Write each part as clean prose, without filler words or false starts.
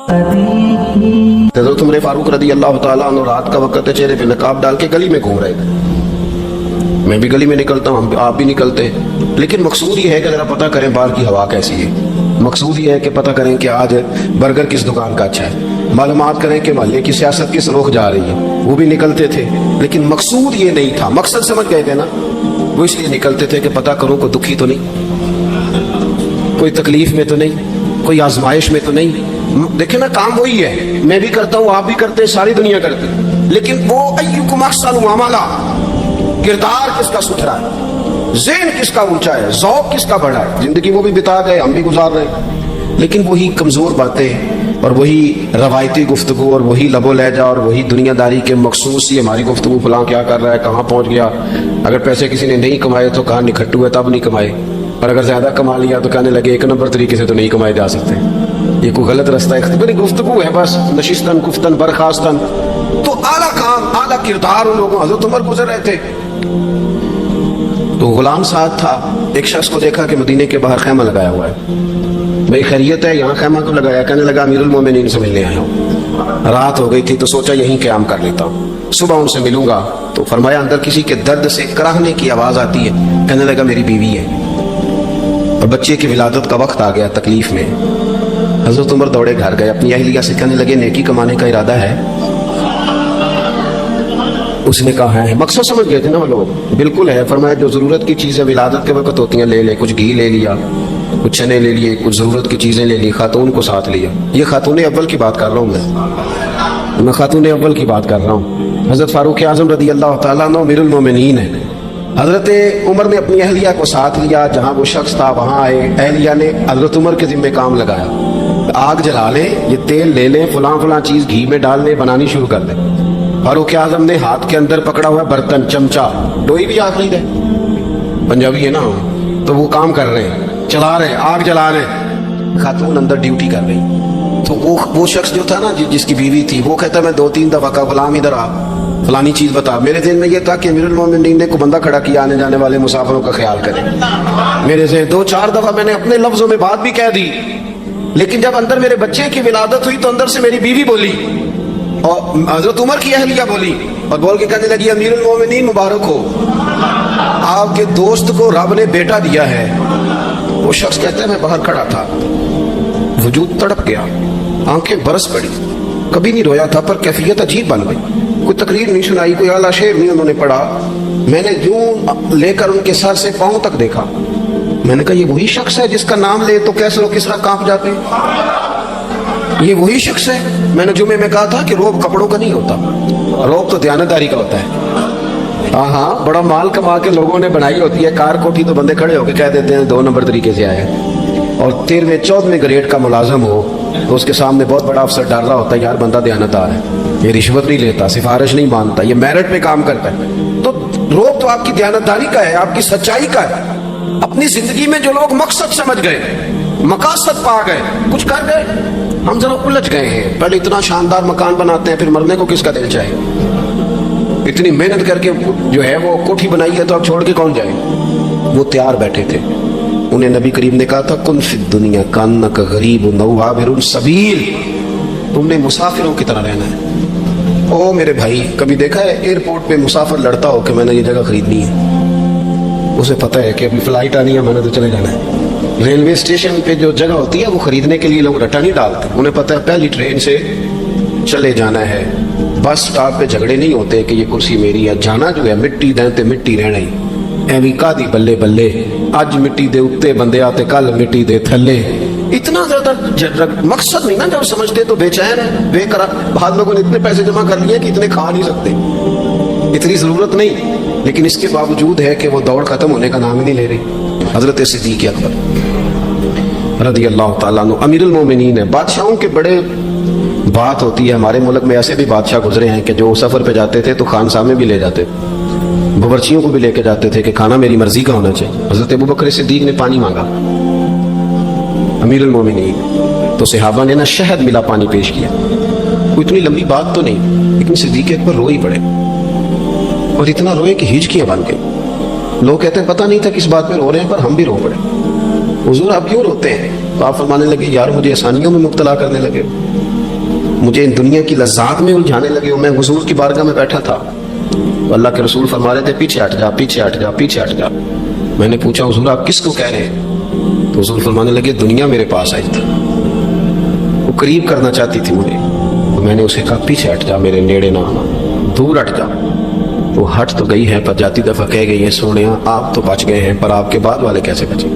حضرت عمر فاروق رضی اللہ تعالیٰ عنہ رات کا وقت ہے، چہرے پہ نقاب ڈال کے گلی میں گھوم رہے تھے. میں بھی گلی میں نکلتا ہوں، آپ بھی نکلتے، لیکن مقصود یہ ہے کہ ذرا پتہ کریں باہر کی ہوا کیسی ہے. مقصود یہ ہے کہ پتہ کریں کہ آج برگر کس دکان کا اچھا ہے. معلومات کریں کہ محلے کی سیاست کس رخ جا رہی ہے. وہ بھی نکلتے تھے، لیکن مقصود یہ نہیں تھا. مقصد سمجھ گئے تھے نا، وہ اس لیے نکلتے تھے کہ پتہ کروں کوئی دکھی تو نہیں، کوئی تکلیف میں تو نہیں، کوئی آزمائش میں تو نہیں. دیکھیں نا، کام وہی ہے، میں بھی کرتا ہوں، آپ بھی کرتے، ساری دنیا کرتی، لیکن وہ ایکم احسن عملا، کردار کس کا ستھرا ہے، ذہن کس کا اونچا ہے، ذوق کس کا بڑا ہے. زندگی وہ بھی بتا گئے، ہم بھی گزار رہے ہیں، لیکن وہی کمزور باتیں اور وہی روایتی گفتگو اور وہی لب و لہجہ اور وہی دنیا داری کے مخصوص ہی ہماری گفتگو، فلاں کیا کر رہا ہے، کہاں پہنچ گیا. اگر پیسے کسی نے نہیں کمائے تو کہاں نکھٹو ہے، تب نہیں کمائے، اور اگر زیادہ کما لیا تو کہنے لگے ایک نمبر طریقے سے تو نہیں کمائے جا سکتے. یہ کوئی غلط رستہ ہے، بڑی گفتگو ہے بس، نشستن گفتن برخاستن. تو اعلیٰ کام، اعلیٰ کردار ان لوگوں. حضرت عمر گزر رہے تھے تو غلام ساتھ تھا. ایک شخص کو دیکھا کہ مدینے کے باہر خیمہ لگایا ہوا ہے. بھائی خیریت ہے، یہاں خیمہ کو لگایا؟ کہنے لگا امیر المومنین سے ملنے آیا ہوں، رات ہو گئی تھی تو سوچا یہیں قیام کر لیتا ہوں، صبح ان سے ملوں گا. تو فرمایا اندر کسی کے درد سے کراہنے کی آواز آتی ہے. کہنے لگا میری بیوی ہے اور بچے کی ولادت کا وقت آ گیا، تکلیف میں. حضرت عمر دوڑے گھر گئے، اپنی اہلیہ سے کہنے لگے نیکی کمانے کا ارادہ ہے؟ اس نے کہا ہے. مقصد سمجھ گئے تھے نا وہ لوگ، بالکل ہے. فرمایا جو ضرورت کی چیزیں ولادت کے وقت ہوتی ہیں لے لے. کچھ گھی لے لیا، کچھ چنے لے لیے، کچھ ضرورت کی چیزیں لے لی، خاتون کو ساتھ لیا. یہ خاتون اول کی بات کر رہا ہوں، میں خاتون اول کی بات کر رہا ہوں. حضرت فاروق اعظم رضی اللہ تعالیٰ عنہ امیر المومنین ہے. حضرت عمر نے اپنی اہلیہ کو ساتھ لیا، جہاں وہ شخص تھا وہاں آئے. اہلیہ نے حضرت عمر کے ذمہ کام لگایا، آگ جلا لیں، یہ تیل لے لیں، فلاں فلاں چیز گھی میں ڈال لیں، بنانی شروع کر دیں. فاروق اعظم نے ہاتھ کے اندر پکڑا ہوا برتن، چمچہ، ڈوئی بھی آخری ہے، پنجابی ہے نا، تو وہ کام کر رہے ہیں، چلا رہے ہیں، آگ جلا رہے ہیں. خاتون اندر ڈیوٹی کر رہی. تو وہ شخص جو تھا نا جس کی بیوی تھی، وہ کہتا میں 2-3 دفعہ کا غلام ادھر آ، فلانی چیز بتا. میرے ذہن میں یہ تھا کہ امیر المومنین نے کو بندہ کھڑا کیا آنے جانے والے مسافروں کا خیال کرے. میرے سے 2-4 دفعہ میں نے اپنے لفظوں میں بات بھی کہہ دی، لیکن جب اندر میرے بچے کی ولادت ہوئی تو اندر سے میری بیوی بولی اور حضرت عمر کی اہلیہ بولی اور بول کے کہنے لگی امیر المومنین مبارک ہو، آپ کے دوست کو رب نے بیٹا دیا ہے. وہ شخص کہتا ہے میں باہر کھڑا تھا، وجود تڑپ گیا، آنکھیں برس پڑی، کبھی نہیں رویا تھا پر کیفیت عجیب بن گئی. کوئی تقریر نہیں سنائی، کوئی اعلیٰ شعر نہیں انہوں نے پڑھا. میں نے یوں لے کر ان کے سر سے پاؤں تک دیکھا. میں نے کہا یہ وہی شخص ہے جس کا نام لے تو کیسر و کسریٰ کانپ جاتے، یہ وہی شخص ہے. میں نے جمعے میں کہا تھا کہ روب کپڑوں کا نہیں ہوتا، روب تو دیانتداری کا ہوتا ہے. ہاں بڑا مال کما کے لوگوں نے بنائی ہوتی ہے، کار کوٹھی تو بندے کھڑے ہو کے کہہ دیتے ہیں 2 نمبر طریقے سے آئے. اور 13ویں-14ویں گریڈ کا ملازم ہو تو اس کے سامنے بہت بڑا افسر ڈر رہا ہوتا ہے یار بندہ دیانتدار ہے، یہ رشوت نہیں لیتا، سفارش نہیں مانتا، یہ میرٹ پہ کام کرتا ہے. تو روب تو آپ کی دیانتداری کا ہے، آپ کی سچائی کا ہے. اپنی زندگی میں جو لوگ مقصد سمجھ گئے، مقاصد پا گئے، کچھ کر گئے، ہم ذرا الجھ گئے ہیں. پہلے اتنا شاندار مکان بناتے ہیں، پھر مرنے کو کس کا دل چاہے. اتنی محنت کر کے جو ہے وہ کوٹھی بنائی ہے تو اب چھوڑ کے کون جائے. وہ تیار بیٹھے تھے. انہیں نبی کریم نے کہا تھا کن فی الدنیا کانک غریب او عابر السبیل، تم نے مسافروں کی طرح رہنا ہے. او میرے بھائی، کبھی دیکھا ہے ایئرپورٹ پہ مسافر لڑتا ہو کہ میں نے یہ جگہ خریدنی ہے؟ اسے پتہ ہے کہ ابھی فلائٹ آنی ہے، میں نے تو چلے جانا ہے. ریلوے اسٹیشن پہ جو جگہ ہوتی ہے وہ خریدنے کے لیے لوگ رٹا نہیں ڈالتے، انہیں پتہ ہے پہلی ٹرین سے چلے جانا ہے. بس سٹاپ پہ جھگڑے نہیں ہوتے کہ یہ کرسی میری ہے. جانا جو ہے مٹی دیں تے مٹی رہنا ہی. ایویں کادی بلے بلے، اج مٹی دے اتے بندے آتے کل مٹی دے تھلے. اتنا زیادہ مقصد نہیں نا، جب سمجھتے تو بے چین ہے، بے قرار. بعض لوگوں نے اتنے پیسے جمع کر لیے کہ اتنے کھا نہیں سکتے، اتنی ضرورت نہیں، لیکن اس کے باوجود ہے کہ وہ دوڑ ختم ہونے کا نام ہی نہیں لے رہی. حضرت صدیق اکبر رضی اللہ تعالیٰ عنہ امیر المومنین ہے. بادشاہوں کے بڑے بات ہوتی ہے. ہمارے ملک میں ایسے بھی بادشاہ گزرے ہیں کہ جو سفر پہ جاتے تھے تو خانسامے بھی لے جاتے، باورچیوں کو بھی لے کے جاتے تھے کہ کھانا میری مرضی کا ہونا چاہیے. حضرت ابوبکر صدیق نے پانی مانگا، امیر المومنین، تو صحابہ نے نا شہد ملا پانی پیش کیا. کوئی اتنی لمبی بات تو نہیں، لیکن صدیق اکبر رو ہی پڑے، اور اتنا روئے کہ ہچکیاں بن گئی. لوگ کہتے ہیں پتہ نہیں تھا کس بات میں رو رہے ہیں، پر ہم بھی رو پڑے. حضور آپ کیوں روتے ہیں؟ تو آپ فرمانے لگے یار مجھے آسانیوں میں مبتلا کرنے لگے. مجھے ان دنیا کی لذات میں الجھانے لگے. اور میں حضور کی بارگاہ میں بیٹھا تھا, اللہ کے رسول فرما رہے تھے پیچھے ہٹ جا, پیچھے ہٹ جا, پیچھے ہٹ جا. میں نے پوچھا حضور آپ کس کو کہہ رہے ہیں؟ تو حضور فرمانے لگے دنیا میرے پاس آئی تھی, وہ قریب کرنا چاہتی تھی مجھے. تو میں نے اسے کہا پیچھے ہٹ جا, میرے نیڑے نہ آنا, دور ہٹ جا. وہ ہٹ تو گئی ہے پر جاتی دفعہ کہہ گئی ہے سونیا آپ تو بچ گئے ہیں پر آپ کے بعد والے کیسے بچیں؟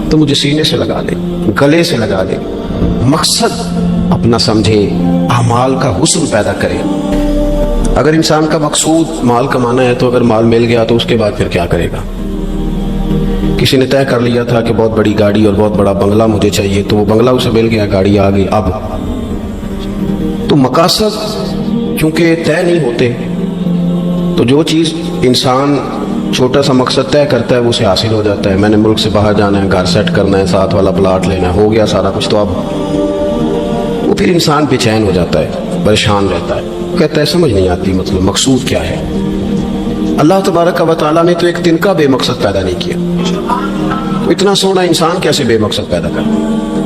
تو مجھے سینے سے لگا لے, گلے سے لگا لے, مقصد اپنا سمجھے, اعمال کا حسن پیدا کرے. اگر انسان کا مقصود مال کمانا ہے تو اگر مال مل گیا تو اس کے بعد پھر کیا کرے گا؟ کسی نے طے کر لیا تھا کہ بہت بڑی گاڑی اور بہت بڑا بنگلہ مجھے چاہیے, تو وہ بنگلہ اسے مل گیا, گاڑی آ گئی. اب تو مقاصد چونکہ طے نہیں ہوتے, تو جو چیز انسان چھوٹا سا مقصد طے کرتا ہے وہ اسے حاصل ہو جاتا ہے. میں نے ملک سے باہر جانا ہے, گھر سیٹ کرنا ہے, ساتھ والا پلاٹ لینا ہے, ہو گیا سارا کچھ. تو اب وہ پھر انسان بے چین ہو جاتا ہے, پریشان رہتا ہے, کہتا ہے سمجھ نہیں آتی مطلب مقصود کیا ہے. اللہ تبارک و تعالیٰ نے تو ایک تنکا بے مقصد پیدا نہیں کیا, اتنا سونا انسان کیسے بے مقصد پیدا کر.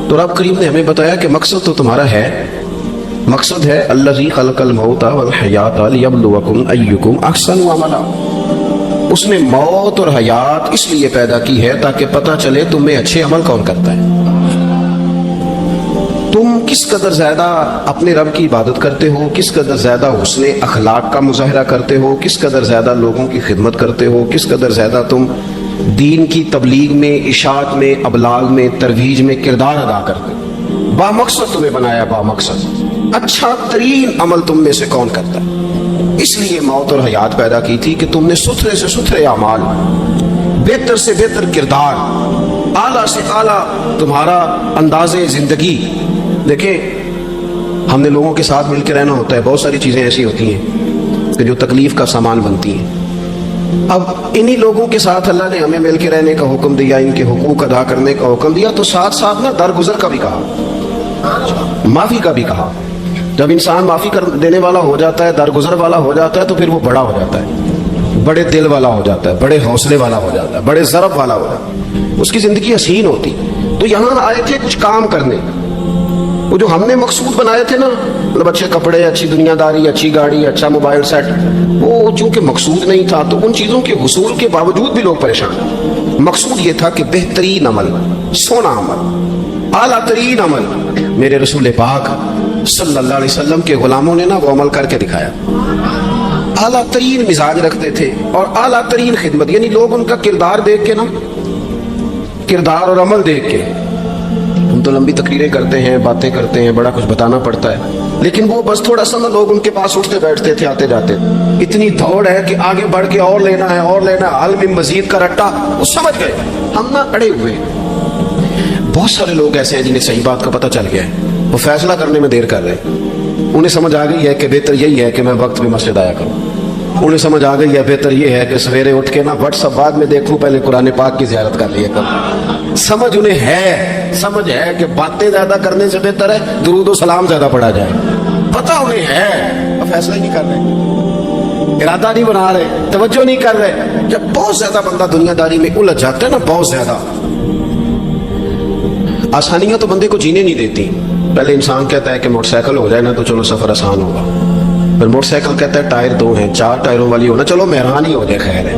تو رب کریم نے ہمیں بتایا کہ مقصد تو تمہارا ہے. مقصد ہے الذی خلق الموت والحیات لیبلوکم ایکم احسن عملا. اس نے موت اور حیات اس لیے پیدا کی ہے تاکہ پتہ چلے تم میں اچھے عمل کون کرتا ہے, تم کس قدر زیادہ اپنے رب کی عبادت کرتے ہو, کس قدر زیادہ حسن اخلاق کا مظاہرہ کرتے ہو, کس قدر زیادہ لوگوں کی خدمت کرتے ہو, کس قدر زیادہ تم دین کی تبلیغ میں, اشاعت میں, ابلاغ میں, ترویج میں کردار ادا کرتے ہو. با مقصد تمہیں بنایا, با مقصد اچھا ترین عمل تم میں سے کون کرتا ہے. اس لیے موت اور حیات پیدا کی تھی کہ تم نے ستھرے سے ستھرے اعمال, بہتر سے بہتر کردار, اعلیٰ سے اعلیٰ تمہارا انداز زندگی. دیکھیں ہم نے لوگوں کے ساتھ مل کے رہنا ہوتا ہے, بہت ساری چیزیں ایسی ہوتی ہیں کہ جو تکلیف کا سامان بنتی ہیں. اب انہی لوگوں کے ساتھ اللہ نے ہمیں مل کے رہنے کا حکم دیا, ان کے حقوق ادا کرنے کا حکم دیا, تو ساتھ ساتھ نا درگزر کا بھی کہا, معافی کا بھی کہا. جب انسان معافی کر دینے والا ہو جاتا ہے, درگزر والا ہو جاتا ہے, تو پھر وہ بڑا ہو جاتا ہے, بڑے دل والا ہو جاتا ہے, بڑے حوصلے والا ہو جاتا ہے, بڑے ضرب والا ہو جاتا ہے, اس کی زندگی حسین ہوتی. تو یہاں آئے تھے کچھ کام کرنے, وہ جو ہم نے مقصود بنائے تھے نا, مطلب اچھے کپڑے, اچھی دنیا داری, اچھی گاڑی, اچھا موبائل سیٹ, وہ چونکہ مقصود نہیں تھا تو ان چیزوں کے حصول کے باوجود بھی لوگ پریشان. مقصود یہ تھا کہ بہترین عمل, سونا عمل, اعلیٰ ترین عمل میرے رسول پاک صلی اللہ علیہ وسلم کے غلاموں نے نا وہ عمل کر کے دکھایا. اعلیٰ ترین مزاج رکھتے تھے اور اعلیٰ ترین خدمت, یعنی لوگ ان کا کردار دیکھ کے نا, کردار اور عمل دیکھ کے, ہم تو لمبی تقریریں کرتے ہیں, باتیں کرتے ہیں, بڑا کچھ بتانا پڑتا ہے, لیکن وہ بس تھوڑا سا نا لوگ ان کے پاس اٹھتے بیٹھتے تھے, آتے جاتے, اتنی دوڑ ہے کہ آگے بڑھ کے اور لینا ہے, اور لینا ہے, حال میں مزید کا رٹا. وہ سمجھ گئے, ہم نا اڑے ہوئے. بہت سارے لوگ ایسے ہیں جنہیں صحیح بات کا پتہ چل گیا ہے, وہ فیصلہ کرنے میں دیر کر رہے ہیں. انہیں سمجھ آ گئی ہے کہ بہتر یہی ہے کہ میں وقت پہ مسجد آیا کروں. انہیں سمجھ آ گئی ہے بہتر یہ ہے کہ سویرے اٹھ کے نا واٹس ایپ بعد میں دیکھوں, پہلے قرآن پاک کی زیارت کر لیا کروں. سمجھ انہیں ہے, سمجھ ہے کہ باتیں زیادہ کرنے سے بہتر ہے درود و سلام زیادہ پڑھا جائے. پتہ انہیں ہے, فیصلہ ہی نہیں کر رہے, ارادہ نہیں بنا رہے, توجہ نہیں کر رہے. جب بہت زیادہ بندہ دنیا داری میں الجھ جاتا ہے نا, بہت زیادہ, آسانیاں تو بندے کو جینے نہیں دیتی. پہلے انسان کہتا ہے کہ موٹر سائیکل ہو جائے نا تو چلو سفر آسان ہوگا, پھر موٹر سائیکل کہتا ہے ٹائر 2 ہیں, 4 ٹائروں والی ہونا, چلو مہران ہی ہو جائے, خیر ہے.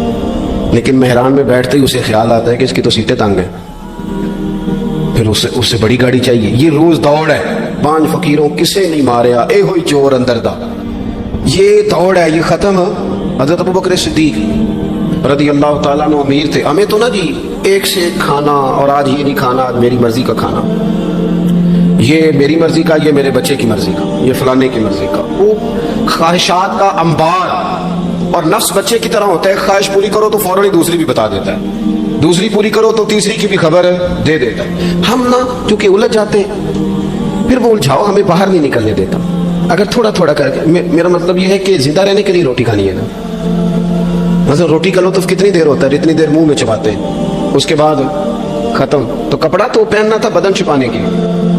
لیکن مہران میں بیٹھتے ہی اسے خیال آتا ہے کہ اس کی تو سیٹیں تنگ ہیں, پھر اس سے بڑی گاڑی چاہیے. یہ روز دوڑ ہے, 5 فقیروں کسے نہیں ماریا, اے ہوئی چور اندر دا, یہ دوڑ ہے, یہ ختم. حضرت ابوبکر صدیق رضی اللہ تعالیٰ عنہ امیر تھے. ہمیں تو نا جی ایک سے ایک کھانا, اور آج یہ نہیں کھانا, آج میری مرضی کا کھانا, یہ میری مرضی کا, یہ میرے بچے کی مرضی کا, یہ فلانے کی مرضی کا. وہ خواہشات کا انبار, اور نفس بچے کی طرح ہوتا ہے, خواہش پوری کرو تو فوراً ہی دوسری بھی بتا دیتا ہے, دوسری پوری کرو تو تیسری کی بھی خبر دے دیتا ہے. ہم نا کیونکہ الجھ جاتے ہیں, پھر وہ الجھاؤ ہمیں باہر نہیں نکلنے دیتا. اگر تھوڑا تھوڑا کر کے, میرا مطلب یہ ہے کہ زندہ رہنے کے لیے روٹی کھانی ہے نا, مثلا روٹی کا لطف کتنی دیر ہوتا ہے, اتنی دیر منہ میں چباتے ہیں, اس کے بعد ختم. تو کپڑا تو پہننا تھا بدن چھپانے کے,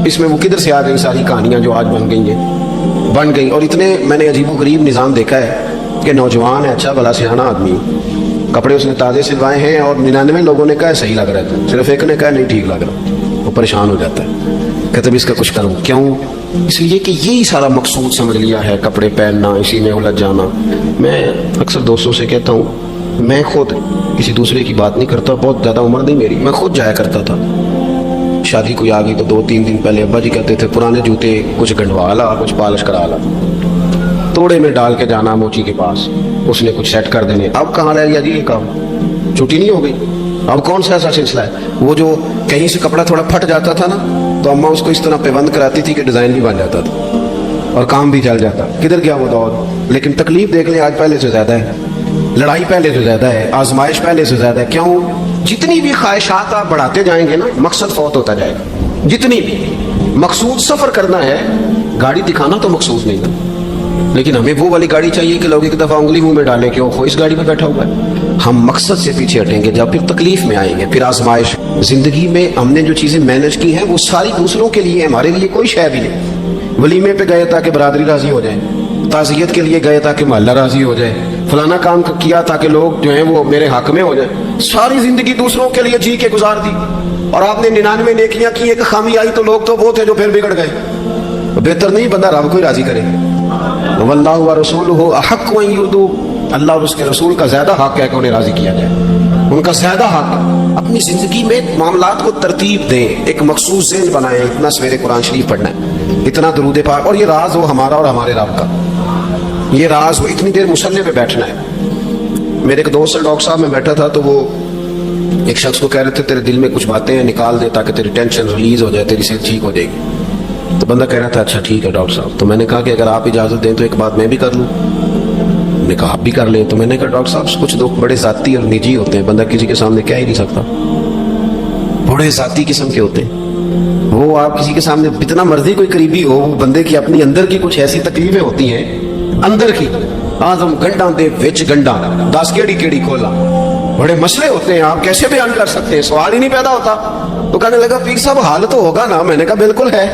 اس میں وہ کدھر سے آ گئی ساری کہانیاں جو آج بن گئی. اور اتنے میں نے عجیب و غریب نظام دیکھا ہے کہ نوجوان ہے, اچھا بھلا سیاح آدمی, کپڑے اس نے تازے سلوائے ہیں, اور 99 لوگوں نے کہا صحیح لگ رہا ہے, صرف ایک نے کہا نہیں ٹھیک لگ رہا. وہ پریشان ہو جاتا ہے, کہتے اس کا کچھ کروں, کیوں اس لیے کہ یہی سارا مقصود سمجھ لیا ہے، کپڑے پہننا، اسی میں الجھ جانا. میں اکثر دوستوں سے کہتا ہوں، میں خود کسی دوسرے کی بات نہیں کرتا، بہت زیادہ عمر نہیں میری، میں خود جایا کرتا تھا. شادی کوئی آ گئی تو 2-3 دن پہلے ابا جی کہتے تھے پرانے جوتے کچھ گنڈوا لا، کچھ پالش کرا لا، توڑے میں ڈال کے جانا موچی کے پاس، اس نے کچھ سیٹ کر دینے. اب کہاں رہ گیا جی یہ کام؟ چھٹی نہیں ہو گئی. اب کون سا ایسا سلسلہ ہے؟ وہ جو کہیں سے کپڑا تھوڑا پھٹ جاتا تھا نا تو اماں اس کو اس طرح پیوند کراتی تھی کہ ڈیزائن بھی بن جاتا تھا اور کام بھی چل جاتا. کدھر گیا وہ دور؟ لیکن تکلیف دیکھ لیں آج پہلے سے زیادہ ہے، لڑائی پہلے سے زیادہ ہے، آزمائش پہلے سے زیادہ ہے. کیوں؟ جتنی بھی خواہشات آپ بڑھاتے جائیں گے نا مقصد فوت ہوتا جائے گا. جتنی بھی مقصود سفر کرنا ہے، گاڑی دکھانا تو مقصود نہیں تھا، لیکن ہمیں وہ والی گاڑی چاہیے کہ لوگ ایک دفعہ انگلی منہ میں ڈالیں کہ وہ اس گاڑی میں بیٹھا ہوا ہے. ہم مقصد سے پیچھے ہٹیں گے جب پھر تکلیف میں آئیں گے، پھر آزمائش. زندگی میں ہم نے جو چیزیں مینج کی ہیں وہ ساری دوسروں کے لیے، ہمارے لیے کوئی شے بھی نہیں. ولیمے پہ گئے تاکہ برادری راضی ہو جائے، تعزیت کے لیے گئے تاکہ محلہ راضی ہو جائے، فلانا کام کیا تاکہ لوگ جو ہیں وہ میرے حق میں ہو جائیں. ساری زندگی دوسروں کے لیے جی کے گزار دی، اور آپ نے 99 نیکیاں کی، ایک خامی آئی تو لوگ تو وہ تھے جو پھر بگڑ گئے. بہتر نہیں بندہ رب کو ہی راضی کرے. واللہ ورسولہ احق ان یرضوا، اللہ اور اس کے رسول کا زیادہ حق ہے کہ انہیں راضی کیا جائے، ان کا زیادہ حق. اپنی زندگی میں معاملات کو ترتیب دیں، ایک مخصوص ذہن بنائیں. اتنا سویرے قرآن شریف پڑھنا ہے، اتنا درود پاک، اور یہ راز ہو ہمارا اور ہمارے رب کا. یہ راز ہو اتنی دیر مصلی پہ بیٹھنا ہے. میرے ایک دوست ڈاکٹر صاحب میں بیٹھا تھا تو وہ ایک شخص کو کہہ رہے تھے تیرے دل میں کچھ باتیں ہیں نکال دے تاکہ تیری ٹینشن ریلیز ہو جائے، تیری صحت ٹھیک ہو جائے گی. تو بندہ کہہ رہا تھا اچھا ٹھیک ہے ڈاکٹر صاحب. تو میں نے کہا کہ اگر آپ اجازت دیں تو ایک بات میں بھی کر لوں. نے کہا آپ بھی کر لیں. تو میں نے کہا ڈاکٹر صاحب کچھ دکھ بڑے ذاتی اور نجی ہوتے ہیں، بندہ کسی کے سامنے کہہ ہی نہیں سکتا، بڑے ذاتی قسم کے ہوتے ہیں. وہ آپ کسی کے سامنے جتنا مرضی کوئی قریبی ہو، وہ بندے کی اپنی اندر کی کچھ ایسی تکلیفیں ہوتی ہیں اندر کی. آدم گنڈا دے وچ گنڈا 10 کیڑی کھولا، بڑے مسئلے ہوتے ہیں، آپ کیسے بیان کر سکتے ہیں؟ سوال ہی نہیں پیدا ہوتا. تو کہنے لگا پیر صاحب حال تو ہوگا نا. میں نے کہا بالکل ہے.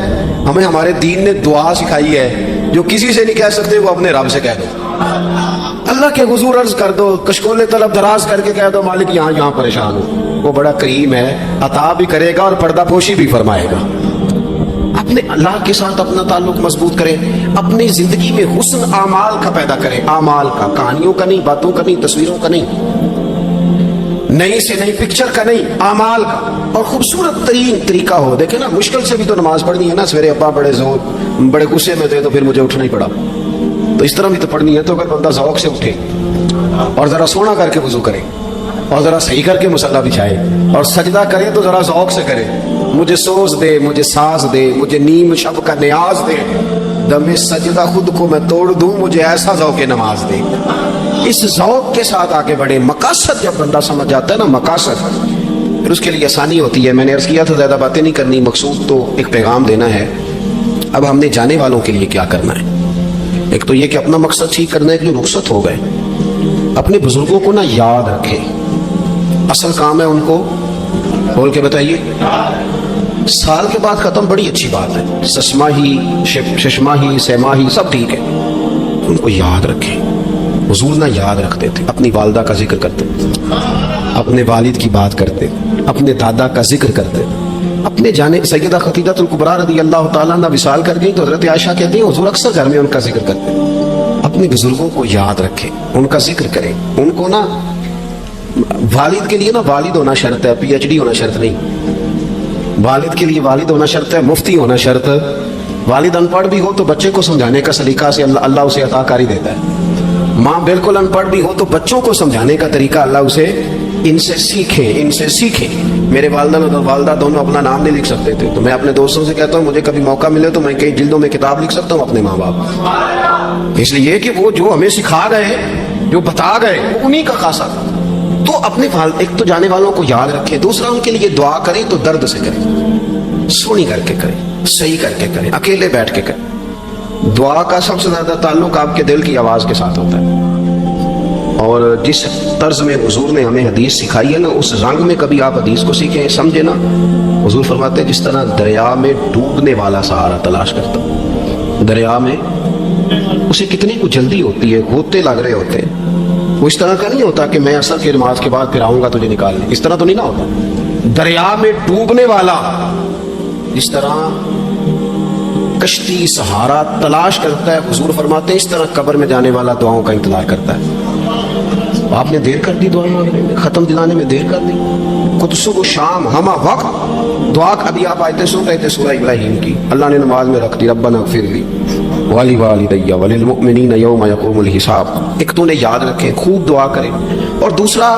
ہمیں ہمارے دین نے دعا سکھائی ہے، جو کسی سے نہیں کہہ سکتے وہ اپنے رب سے کہہ دو. اللہ کے حضور عرض کر دو، کشکول طلب دراز کر کے کہہ دو مالک یہاں پریشان ہوں. وہ بڑا کریم ہے، عطا بھی کرے گا اور پردہ پوشی بھی فرمائے گا. اپنے اللہ کے ساتھ اپنا تعلق مضبوط کریں. اپنی زندگی میں حسن اعمال کا پیدا کریں، اعمال کا، کہانیوں کا نہیں، باتوں کا نہیں، تصویروں کا نہیں، نئی سے نئی پکچر کا نہیں، اعمال کا. اور خوبصورت ترین طریقہ ہو. دیکھیں نا مشکل سے بھی تو نماز پڑھنی ہے نا. سویرے ابا بڑے غصے میں تھے تو پھر مجھے اٹھنا ہی پڑا، تو اس طرح بھی تو پڑھنی ہے. تو اگر بندہ ذوق سے اٹھے اور ذرا سونا کر کے وضو کرے اور ذرا صحیح کر کے مصلی بچھائے اور سجدہ کرے تو ذرا ذوق سے کرے. مجھے سوز دے، مجھے ساز دے، مجھے نیم شب کا نیاز دے، دم سجدہ خود کو میں توڑ دوں، مجھے ایسا ذوق نماز دے. اس ذوق کے ساتھ آگے بڑھے. مقاصد جب بندہ سمجھ جاتا ہے نا، مقاصد، پھر اس کے لیے آسانی ہوتی ہے. میں نے عرض کیا تھا زیادہ باتیں نہیں کرنی، مقصود تو ایک پیغام دینا ہے. اب ہم نے جانے والوں کے لیے کیا کرنا ہے؟ ایک تو یہ کہ اپنا مقصد ٹھیک کرنا ہے کہ جو رخصت ہو گئے اپنے بزرگوں کو نا یاد رکھیں. اصل کام ہے ان کو بول کے بتائیے. سال کے بعد ختم بڑی اچھی بات ہے، سسما ہی ششما ہی سیما ہی سب ٹھیک ہے، ان کو یاد رکھیں. حضور نہ یاد رکھتے تھے، اپنی والدہ کا ذکر کرتے، اپنے والد کی بات کرتے، اپنے دادا کا ذکر کرتے. اپنے جانے سیدہ خدیجہ الکبریٰ رضی اللہ تعالیٰ عنہ وصال کر گئی تو حضرت عائشہ کہتی ہیں حضور اکثر گھر میں ان کا ذکر کرتے. اپنے بزرگوں کو یاد رکھیں، ان کا ذکر کریں. ان کو نا والد کے لیے نا والد ہونا شرط ہے، پی ایچ ڈی ہونا شرط نہیں. والد کے لیے والد ہونا شرط ہے، مفتی ہونا شرط. والد ان پڑھ بھی ہو تو بچے کو سمجھانے کا سلیقہ سے اللہ اسے عطا کاری دیتا ہے. ماں بالکل ان پڑھ بھی ہو تو بچوں کو سمجھانے کا طریقہ اللہ اسے ان سے سیکھیں. میرے والدہ اور والدہ دونوں اپنا نام نہیں لکھ سکتے تھے، تو میں اپنے دوستوں سے کہتا ہوں مجھے کبھی موقع ملے تو میں کئی جلدوں میں کتاب لکھ سکتا ہوں اپنے ماں باپ. اس لیے کہ وہ جو ہمیں سکھا گئے، جو بتا گئے، وہ انہی کا خاصہ. تو اپنے ایک تو جانے والوں کو یاد رکھیں، دوسرا ان کے لیے دعا کریں تو درد سے کریں، سونی کر کے کریں، صحیح کر کے کریں، اکیلے بیٹھ کے کریں. دعا کا سب سے زیادہ تعلق آپ کے دل کی آواز کے ساتھ ہوتا ہے. اور جس طرز میں حضور نے ہمیں حدیث سکھائی ہے نا، اس رنگ میں کبھی آپ حدیث کو سیکھیں، سمجھے نا. حضور فرماتے ہیں جس طرح دریا میں ڈوبنے والا سہارا تلاش کرتا، دریا میں اسے کتنی کو جلدی ہوتی ہے، غوطے لگ رہے ہوتے ہیں. وہ اس طرح کا نہیں ہوتا کہ میں عصر کی نماز کے بعد پھر آؤں گا تجھے نکالنے، اس طرح تو نہیں نہ ہوتا. دریا میں ڈوبنے والا جس طرح کشتی سہارا تلاش کرتا ہے. حضور فرماتے ہیں اس طرح قبر میں جانے والا دعاؤں کا انتظار کرتا ہے. آپ نے دیر کر دی دعا مانگنے میں, ختم دلانے میں دیر کر دی. خود صبح شام ہمہ وقت دعا. ابھی آپ آیتیں سن رہے تھے سورہ ابراہیم کی, اللہ نے نماز میں رکھ دی ربنا اغفر لی ولوالدی وللمؤمنین یوم یقوم الحساب. ایک تو نے یاد رکھیں, خوب دعا کریں. اور دوسرا